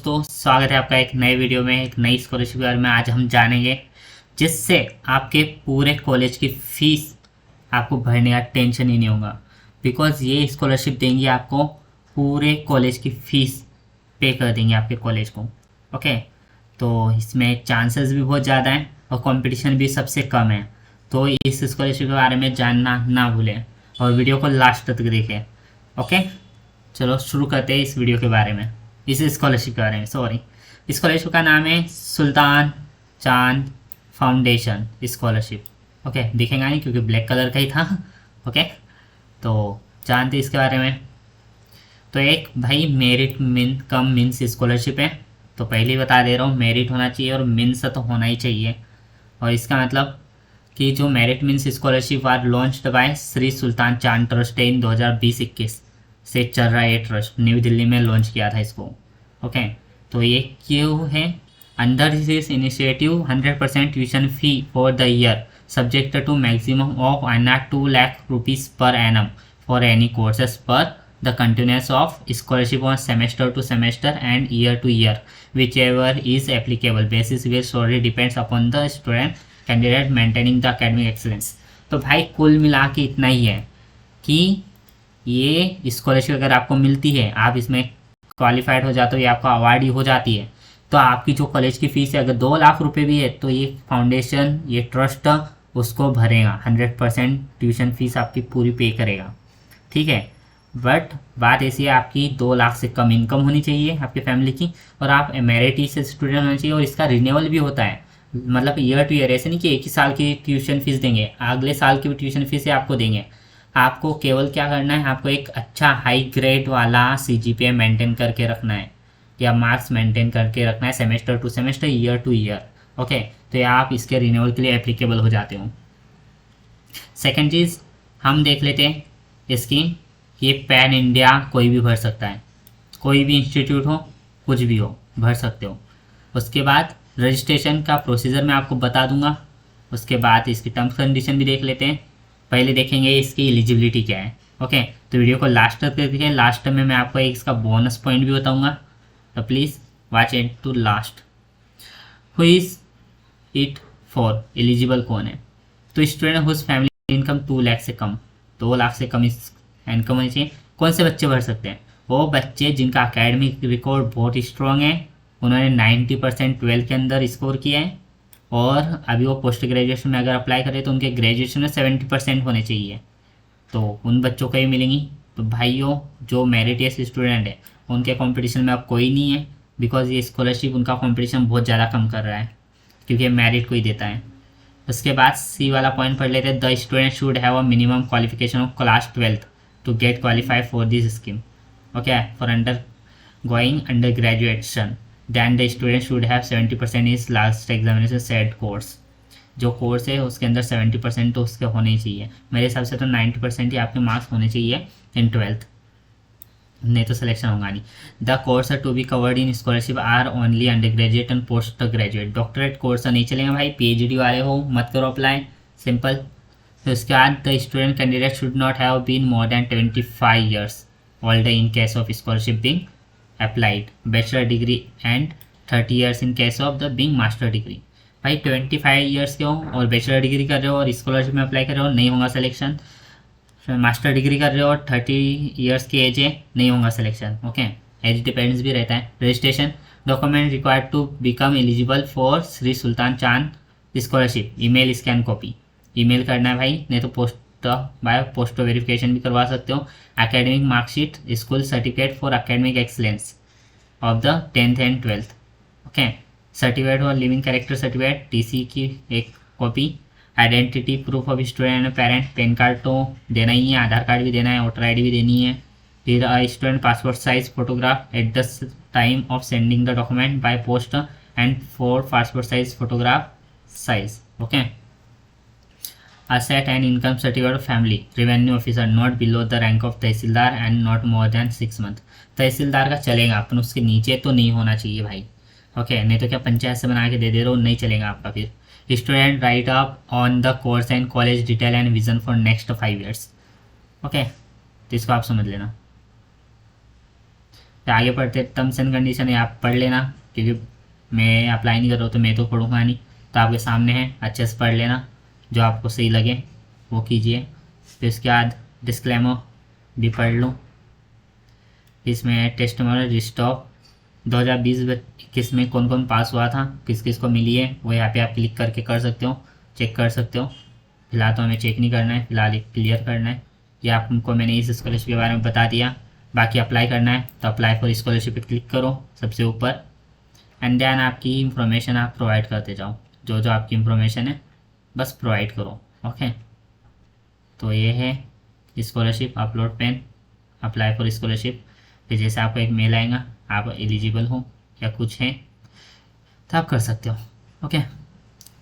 दोस्तों, स्वागत है आपका एक नए वीडियो में, एक नई स्कॉलरशिप के बारे में। आज हम जानेंगे जिससे आपके पूरे कॉलेज की फीस आपको भरने का टेंशन ही नहीं होगा। बिकॉज ये स्कॉलरशिप देंगी आपको, पूरे कॉलेज की फीस पे कर देंगे आपके कॉलेज को। ओके, तो इसमें चांसेस भी बहुत ज़्यादा हैं और कंपटीशन भी सबसे कम है। तो इस स्कॉलरशिप के बारे में जानना ना भूलें और वीडियो को लास्ट तक देखें। ओके, चलो शुरू करते हैं इस वीडियो के बारे में, इस स्कॉलरशिप के बारे में। सॉरी, स्कॉलरशिप का नाम है सुल्तान चांद फाउंडेशन स्कॉलरशिप। ओके, दिखेगा नहीं क्योंकि ब्लैक कलर का ही था। ओके, तो जानते इसके बारे में। तो एक भाई मेरिट कम मीन्स स्कॉलरशिप है। तो पहले ही बता दे रहा हूँ, मेरिट होना चाहिए और मीन्स तो होना ही चाहिए। और इसका मतलब कि जो merit means scholarship are launched by Shri Sultan Chand trust इन 2020-21 से चल रहा है। ये ट्रस्ट न्यू दिल्ली में लॉन्च किया था इसको। ओके, तो ये क्यों है? Under this initiative 100% tuition fee for the year subject to maximum of ₹2 lakh per annum for any courses per the continuous of scholarship on semester to semester and year to year whichever is applicable basis which sorry depends upon the student candidate maintaining the academic excellence. तो भाई कुल मिला के इतना ही है कि ये scholarship अगर आपको मिलती है, आप इसमें क्वालिफाइड हो जाते हो, ये आपका अवार्ड ही हो जाती है, तो आपकी जो कॉलेज की फ़ीस है अगर 2 लाख रुपए भी है तो ये फाउंडेशन, ये ट्रस्ट उसको भरेगा। 100% ट्यूशन फीस आपकी पूरी पे करेगा। ठीक है, बट बात ऐसी है, आपकी 2 लाख से कम इनकम होनी चाहिए आपकी फैमिली की, और आप एमेरिटी से स्टूडेंट होना चाहिए। और इसका रिन्यूअल भी होता है, मतलब ईयर टू ईयर। ऐसे नहीं कि एक ही साल की ट्यूशन फीस देंगे, अगले साल की भी ट्यूशन फीस आपको देंगे। आपको केवल क्या करना है, आपको एक अच्छा हाई ग्रेड वाला CGPA मेंटेन करके रखना है या मार्क्स मेंटेन करके रखना है semester to semester, year to year. Okay, तो ये आप इसके रिन्यूअल के लिए एप्लीकेबल हो जाते हो। सेकेंड चीज़ हम देख लेते हैं इसकी, ये पैन इंडिया कोई भी भर सकता है, कोई भी इंस्टीट्यूट हो, कुछ भी हो, भर सकते हो। उसके बाद रजिस्ट्रेशन का प्रोसीजर मैं आपको बता दूंगा। उसके बाद इसकी टर्म्स कंडीशन भी देख लेते हैं। पहले देखेंगे इसकी एलिजिबिलिटी क्या है। ओके, तो वीडियो को लास्ट तक देखें। लास्ट में मैं आपको एक इसका बोनस पॉइंट भी बताऊंगा, तो please watch it to last. Who is it for, eligible कौन है? तो student whose family income 2 lakh से कम, 2 लाख से कम इनकम होनी चाहिए। कौन से बच्चे भर सकते हैं? वो बच्चे जिनका एकेडमिक रिकॉर्ड बहुत स्ट्रॉन्ग है, उन्होंने 90% 12 के अंदर स्कोर किया है, और अभी वो पोस्ट ग्रेजुएशन में अगर अप्लाई करें तो उनके ग्रेजुएशन में 70% होने चाहिए, तो उन बच्चों को ही मिलेंगी। तो भाइयों, जो मेरिटियस स्टूडेंट है उनके कंपटीशन में अब कोई नहीं है, बिकॉज ये स्कॉलरशिप उनका कंपटीशन बहुत ज़्यादा कम कर रहा है, क्योंकि मेरिट को ही देता है। उसके बाद सी वाला पॉइंट पढ़ लेते हैं। The student should have a minimum qualification of class 12th to get qualified for this scheme. Okay, for under going under graduation then the student should have 70% is last examination said course. जो course है उसके अंदर 70% तो उसके होने ही चाहिए। मेरे हिसाब से तो 90% ही आपके मार्क्स होने चाहिए इन 12th, नहीं तो सिलेक्शन होगा नहीं। The course to be covered in scholarship are only under graduate and post graduate. Doctorate course नहीं चलेगा भाई, PhD वाले हो मत करो अप्लाई, सिंपल। तो उसके बाद the student candidate should not have been more than 25 years old in case of scholarship being applied, bachelor degree and 30 years in case of the being master degree। भाई 25 years के हो और bachelor degree कर रहे हो और scholarship में apply कर रहे हो, नहीं होगा सिलेक्शन। मास्टर डिग्री कर रहे हो और 30 years की एज है, नहीं होगा सिलेक्शन। ओके, एज डिपेंड्स भी रहता है। Registration document required to become eligible for Shri Sultan Chand scholarship, email scan copy, email करना है भाई, नहीं तो बाय पोस्ट वेरिफिकेशन भी करवा सकते हो। Academic marksheet, school certificate for academic excellence of the 10th and 12th। Okay, certificate और लिविंग कैरेक्टर सर्टिफिकेट, TC की एक copy, identity proof of student and parent, pan card तो देना ही है, आधार कार्ड भी देना है, वोटर ID भी देनी है। फिर student passport size photograph at the time of sending the document by post and for passport size photograph size. Okay, asset and income certificate of family revenue officer not below the rank of tehsildar and not more than 6 month। तहसीलदार का चलेगा, अपन उसके नीचे तो नहीं होना चाहिए भाई। Okay, नहीं तो क्या पंचायत से बना के दे रहे हो, नहीं चलेगा आपका। फिर student right up on the course and college detail and vision for next 5 years। Okay, तो इसको आप समझ लेना। फिर आगे पढ़ते टर्म्स एंड कंडीशन है, आप पढ़ लेना, क्योंकि मैं अप्लाई नहीं कर रहा हूँ तो मैं तो पढ़ूँगा नहीं, तो आपके सामने है, अच्छे से पढ़ लेना, जो आपको सही लगे वो कीजिए। फिर उसके बाद डिस्क्लेमर भी पढ़ लूँ। इसमें टेस्टिमोनियल लिस्ट ऑफ 2020-21 में कौन कौन पास हुआ था, किस किस को मिली है, वो यहाँ पे आप क्लिक करके कर सकते हो, चेक कर सकते हो। फिलहाल तो हमें चेक नहीं करना है, फिलहाल एक क्लियर करना है। ये आपको मैंने इस स्कॉलरशिप के बारे में बता दिया। बाकी अप्लाई करना है तो अप्लाई फॉर स्कॉलरशिप पे क्लिक करो सबसे ऊपर, एंड देन आपकी इंफॉर्मेशन आप प्रोवाइड करते जाओ, जो जो आपकी इंफॉर्मेशन है बस प्रोवाइड करो। ओके, तो ये है scholarship upload pen, apply for scholarship. फिर जैसे आपको एक मेल आएगा, आप एलिजिबल हो या कुछ है तो आप कर सकते हो। Okay,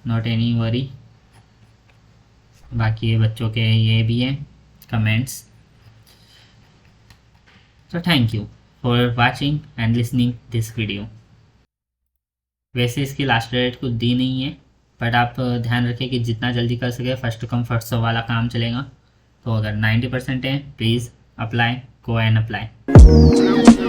not any worry. बाकी ये बच्चों के ये भी हैं कमेंट्स। तो thank you for watching and listening this video. वैसे इसकी लास्ट डेट कुछ दी नहीं है, बट आप ध्यान रखें कि जितना जल्दी कर सके, फर्स्ट कम फर्स्ट सर्व वाला काम चलेगा। तो अगर 90% है, please apply, go and apply.